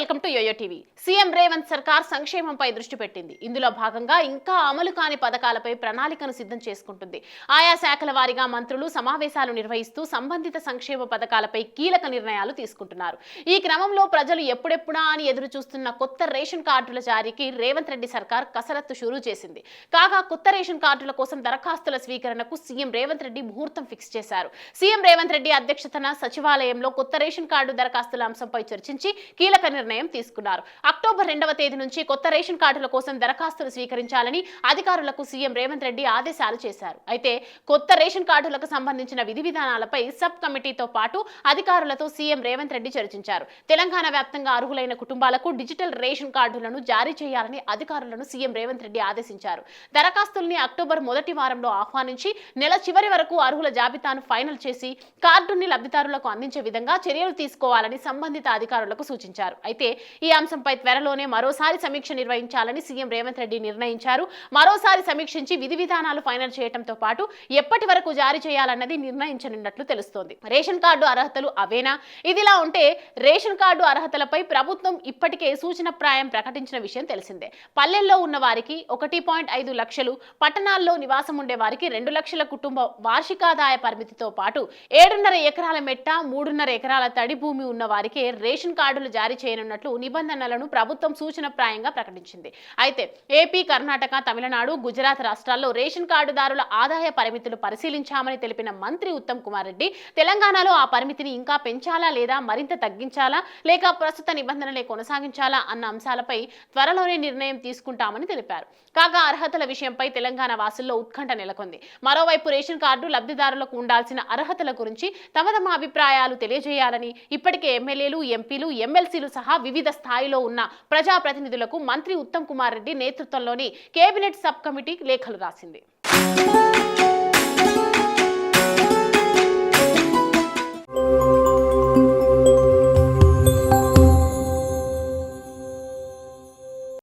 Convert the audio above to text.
Welcome to YoYo TV. CM Revanth సర్కార్ సంక్షేమంపై దృష్టి పెట్టింది. ఇందులో భాగంగా ఇంకా అమలు కాని పథకాలపై ప్రణాళికను సిద్ధం చేసుకుంటుంది. ఆయా శాఖల వారీగా మంత్రులు సమావేశాలు నిర్వహిస్తూ సంబంధిత సంక్షేమ పథకాలపై కీలక నిర్ణయాలు తీసుకుంటున్నారు. ఈ క్రమంలో ప్రజలు ఎప్పుడెప్పుడా అని ఎదురు చూస్తున్న కొత్త రేషన్ కార్డుల జారీకి రేవంత్ రెడ్డి సర్కార్ కసరత్తు షురూ చేసింది. కాగా కొత్త రేషన్ కార్డుల కోసం దరఖాస్తుల స్వీకరణకు సీఎం రేవంత్ రెడ్డి ముహూర్తం ఫిక్స్ చేశారు. సీఎం రేవంత్ రెడ్డి అధ్యక్షతన సచివాలయంలో కొత్త రేషన్ కార్డు దరఖాస్తుల అంశంపై చర్చించి కీలక నిర్ణయం తీసుకున్నారు. అక్టోబర్ 2వ తేదీ నుంచి కొత్త రేషన్ కార్డుల కోసం దరఖాస్తులు స్వీకరించాలని అధికారులకు సీఎం రేవంత్ రెడ్డి ఆదేశాలు చేశారు. అయితే కొత్త రేషన్ కార్డులకు సంబంధించిన విధి విధానాలపై సబ్ కమిటీతో పాటు అధికారులతో సీఎం రేవంత్ రెడ్డి చర్చించారు. తెలంగాణ వ్యాప్తంగా అర్హులైన కుటుంబాలకు డిజిటల్ రేషన్ కార్డులను జారీ చేయాలని అధికారులను సీఎం రేవంత్ రెడ్డి ఆదేశించారు. దరఖాస్తుల్ని అక్టోబర్ మొదటి వారంలో ఆహ్వానించి నెల చివరి వరకు అర్హుల జాబితాను ఫైనల్ చేసి కార్డుని లబ్ధిదారులకు అందించే విధంగా చర్యలు తీసుకోవాలని సంబంధిత అధికారులకు సూచించారు. అయితే ఈ అంశంపై త్వరలోనే మరోసారి సమీక్ష నిర్వహించాలని సీఎం రేవంత్ రెడ్డి నిర్ణయించారు. మరోసారి సమీక్షించి విధి విధానాలు ఫైనల్ చేయడంతో పాటు ఎప్పటి వరకు జారీ చేయాలన్నది నిర్ణయించనున్నట్లు తెలుస్తోంది. రేషన్ కార్డు అర్హతలు అవేనా? ఇదిలా ఉంటే రేషన్ కార్డు అర్హతలపై ప్రభుత్వం ఇప్పటికే సూచనప్రాయం ప్రకటించిన విషయం తెలిసిందే. పల్లెల్లో ఉన్న వారికి 1.5 లక్షలు, పట్టణాల్లో నివాసం ఉండే వారికి 2 లక్షల కుటుంబ వార్షికాదాయ పరిమితితో పాటు 7.5 ఎకరాల మెట్ట, 3.5 ఎకరాల తడి భూమి ఉన్న వారికి రేషన్ కార్డులు జారీ చేయనున్నట్లు నిబంధనలను ప్రభుత్వం సూచనప్రాయంగా ప్రకటించింది. అయితే ఏపీ, కర్ణాటక, తమిళనాడు, గుజరాత్ రాష్ట్రాల్లో రేషన్ కార్డుదారుల ఆదాయ పరిమితులు పరిశీలించామని తెలిపిన మంత్రి ఉత్తమ్ కుమార్ రెడ్డి తెలంగాణలో ఆ పరిమితిని ఇంకా పెంచాలా లేదా మరింత తగ్గించాలా లేక ప్రస్తుత నిబంధనలే కొనసాగించాలా అన్న అంశాలపై త్వరలోనే నిర్ణయం తీసుకుంటామని తెలిపారు. కాగా అర్హతల విషయంపై తెలంగాణ వాసుల్లో ఉత్కంఠ నెలకొంది. మరోవైపు రేషన్ కార్డు లబ్ధిదారులకు ఉండాల్సిన అర్హతల గురించి తమ అభిప్రాయాలు తెలియజేయాలని ఇప్పటికే ఎమ్మెల్యేలు, ఎంపీలు, ఎమ్మెల్సీలు సహా వివిధ స్థాయిలో ఉన్న ప్రజాప్రతినిధులకు మంత్రి ఉత్తమ్ కుమార్ రెడ్డి నేతృత్వంలోని కేబినెట్ సబ్ కమిటీ లేఖలు రాసింది.